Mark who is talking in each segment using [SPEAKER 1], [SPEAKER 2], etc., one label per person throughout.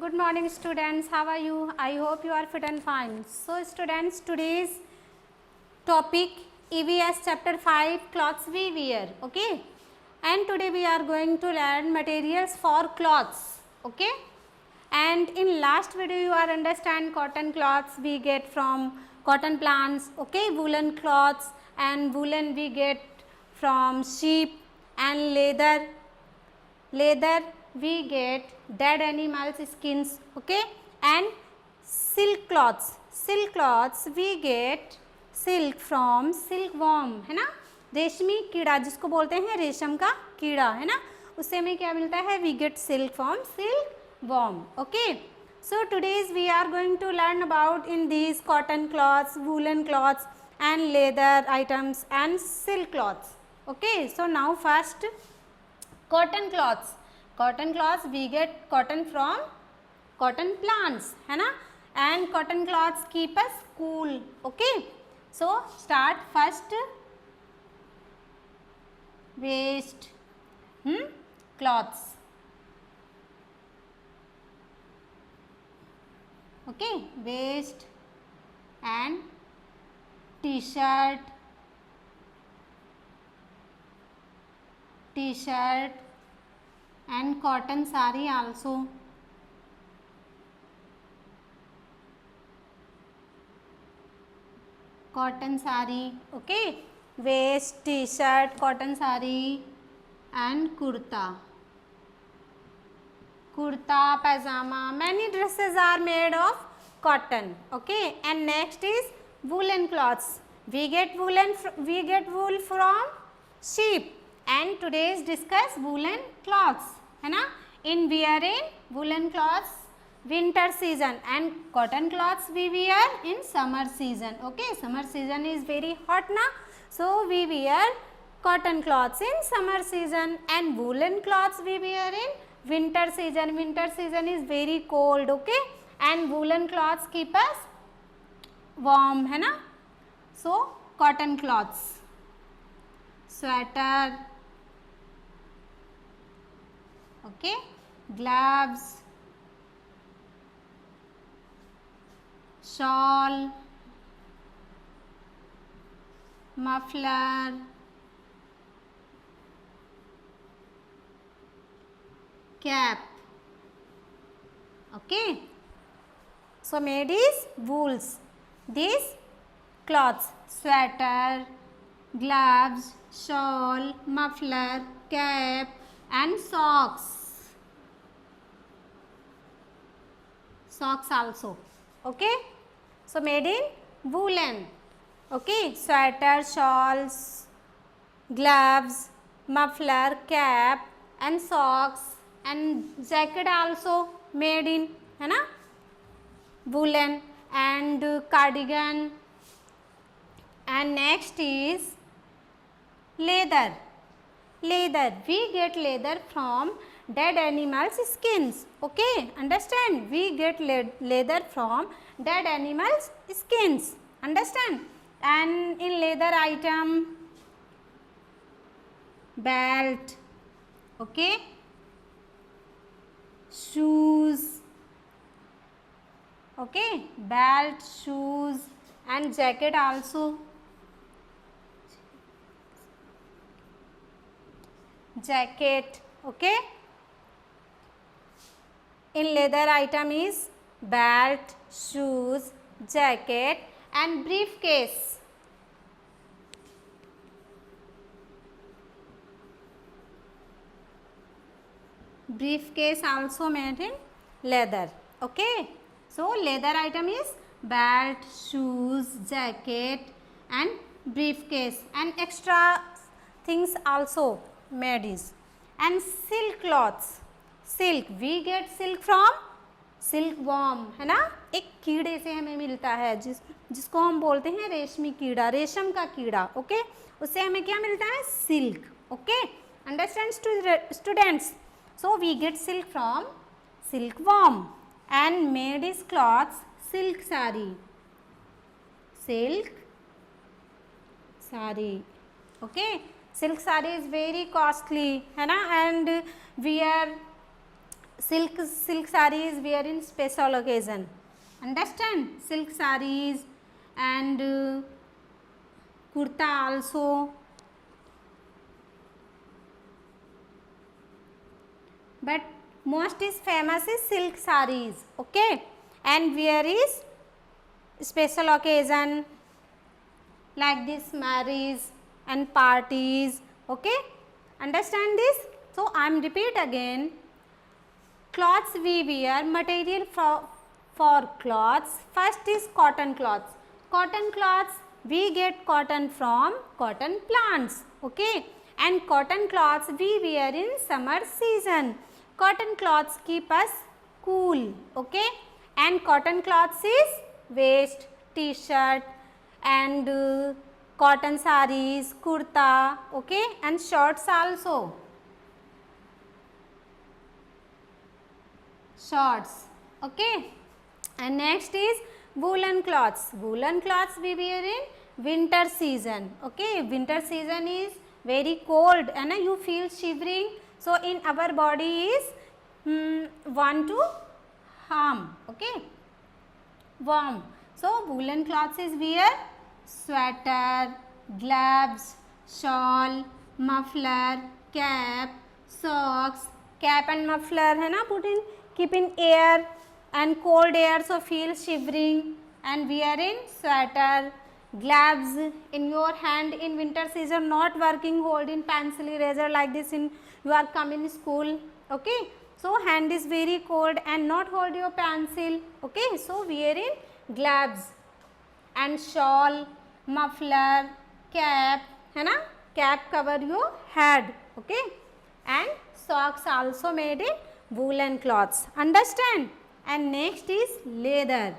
[SPEAKER 1] Good morning students, how are you? I hope you are fit and fine. So students, today's topic EVS chapter 5 cloths we wear, okay? And today we are going to learn materials for cloths, okay? And in last video you are understand cotton cloths we get from cotton plants, okay? Woolen cloths and woolen we get from sheep, and leather we get dead animals skins, okay? And silk cloths we get silk from silkworm, है ना, रेशमी कीड़ा जिसको बोलते हैं रेशम का कीड़ा, है ना, उससे हमें क्या मिलता है, we get silk from silkworm, okay? So today's we are going to learn about in these cotton cloths, woolen cloths and leather items and silk cloths, okay? So now first cotton cloths we get cotton from cotton plants, है ना, and cotton cloths keep us cool, okay? So start first waist cloths, okay, waist and t-shirt and cotton sari also, cotton sari, okay, waist, t-shirt, cotton sari and kurta, pajama, many dresses are made of cotton, okay? And next is woolen cloths, we get wool from sheep, and today's discuss woolen cloths, है ना, in wearing woolen cloths winter season and cotton cloths we wear in summer season, okay? Summer season is very hot na, so we wear cotton cloths in summer season, and woolen cloths we wear in winter season is very cold, okay? And woolen cloths keep us warm, है ना. So cotton cloths, sweater, okay, gloves, shawl, muffler, cap, okay? So made is wools, these cloths, sweater, gloves, shawl, muffler, cap and socks also, okay? So made in woolen, okay? Sweater, shawls, gloves, muffler, cap and socks and jacket also made in, है ना, woolen, and cardigan. And next is leather, we get leather from dead animals skins, okay? Understand, we get leather from dead animals skins, understand? And in leather item, belt, okay, shoes, okay, belt, shoes and jacket also, okay? In leather item is belt, shoes, jacket and briefcase, also made in leather, okay? So leather item is belt, shoes, jacket and briefcase, and extra things also made is. And silk cloths, we get silk from silkworm, है ना, एक कीड़े से हमें मिलता है जिसको हम बोलते हैं रेशमी कीड़ा, रेशम का कीड़ा, ओके? उससे हमें क्या मिलता है, silk, okay? Understand students? So we get silk from silkworm, and made is cloths, silk sari, okay? Silk sari is very costly, है ना, and wear silk sarees wear in special occasion. Understand? Silk sarees and kurta also. But most is famous is silk sarees, okay, and wear is special occasion like this, marriage and parties, okay. Understand this? So I am repeat again, cloths we wear, material for cloths, first is cotton cloths. Cotton cloths we get cotton from cotton plants, okay, and cotton cloths we wear in summer season. Cotton cloths keep us cool, okay, and cotton cloths is vest, t-shirt and cotton sarees, kurta, okay, and shorts also. Shorts, okay. And next is woolen cloths. Woolen cloths we wear in winter season, okay. Winter season is very cold and you feel shivering, so in our body is want to harm, okay, warm. So woolen cloths is wear sweater, gloves, shawl, muffler, cap, socks. Cap and muffler है ना, put in, keep in air and cold air, so feel shivering, and wearing sweater, gloves in your hand in winter season, not working, holding pencil, eraser like this in you are come in school, okay. So hand is very cold and not hold your pencil, okay. So wearing gloves and shawl, muffler, cap है ना, cap cover your head, okay, and socks also made in woolen cloths. Understand? And next is leather.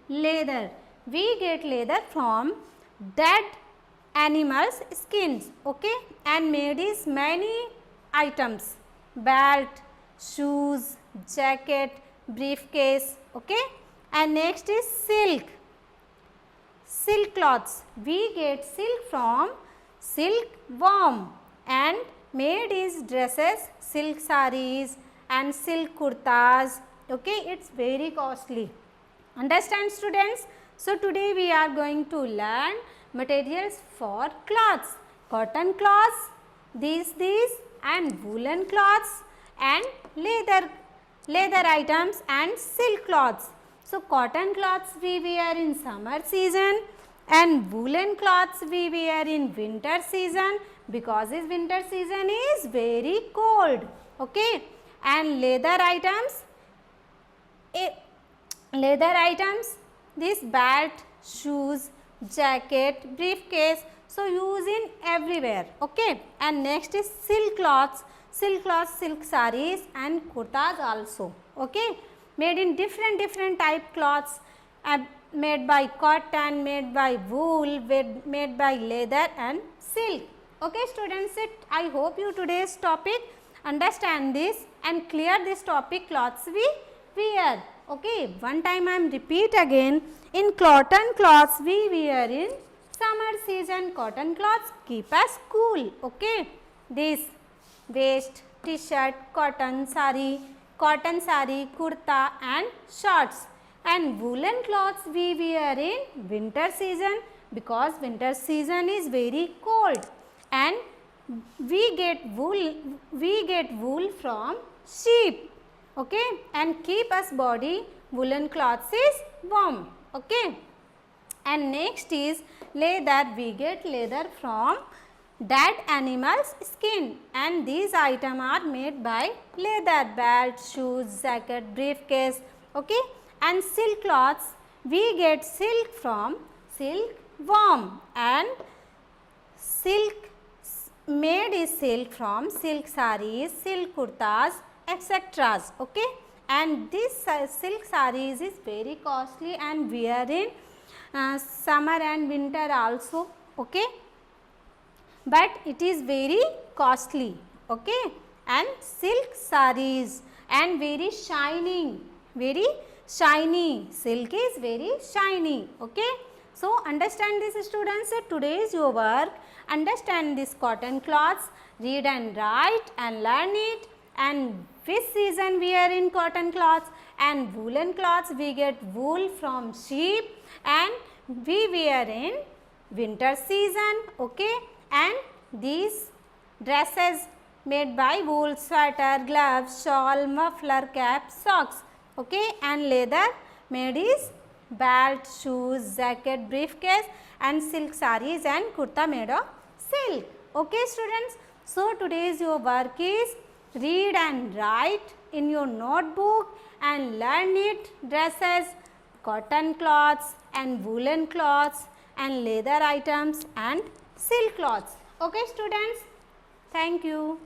[SPEAKER 1] Leather, we get leather from dead animals skins, okay, and made is many items, belt, shoes, jacket, briefcase, okay. And next is silk. Silk cloths, we get silk from silkworm and made is dresses, silk sarees and silk kurtas, okay. It's very costly. Understand, students? So today we are going to learn materials for cloths, cotton cloths, these and woolen cloths and leather items and silk cloths. So cotton cloths we wear in summer season and woolen cloths we wear in winter season, because this winter season is very cold, okay. And leather items, this belt, shoes, jacket, briefcase, so use in everywhere, okay. And next is silk cloths, silk sarees and kurtas also, okay, made in different type cloths, made by cotton, made by wool, made by leather and silk, okay. Students, I hope you today's topic understand this and clear this topic, cloths we wear, okay. One time I am repeat again, in cotton cloths we wear in summer season, cotton cloths keep us cool, okay. This vest, t-shirt, cotton sari, kurta and shorts, and woolen cloths we wear in winter season, because winter season is very cold, and we get wool from sheep, okay, and keep us body, woolen cloths is warm, okay. And next is leather, we get leather from dead animals skin, and these items are made by leather, belt, shoes, jacket, briefcase, okay. And silk cloths, we get silk from silkworm, and silk made is silk from silk sarees, silk kurtas, etc., okay. And this silk sarees is very costly and wear in summer and winter also, okay, but it is very costly, okay. And silk sarees and very shiny, silk is very shiny, okay. So understand this, students, today is your work, understand this cotton cloths, read and write and learn it, and which season we are in cotton cloths, and woolen cloths we get wool from sheep and we wear in winter season. Okay, and these dresses made by wool, sweater, gloves, shawl, muffler, cap, socks. Okay, and leather made is belt, shoes, jacket, briefcase, and silk sarees and kurta made of silk. Okay students, so today's your work is read and write in your notebook and learn it dresses, cotton cloths and woolen cloths and leather items and silk cloths. Okay students, thank you.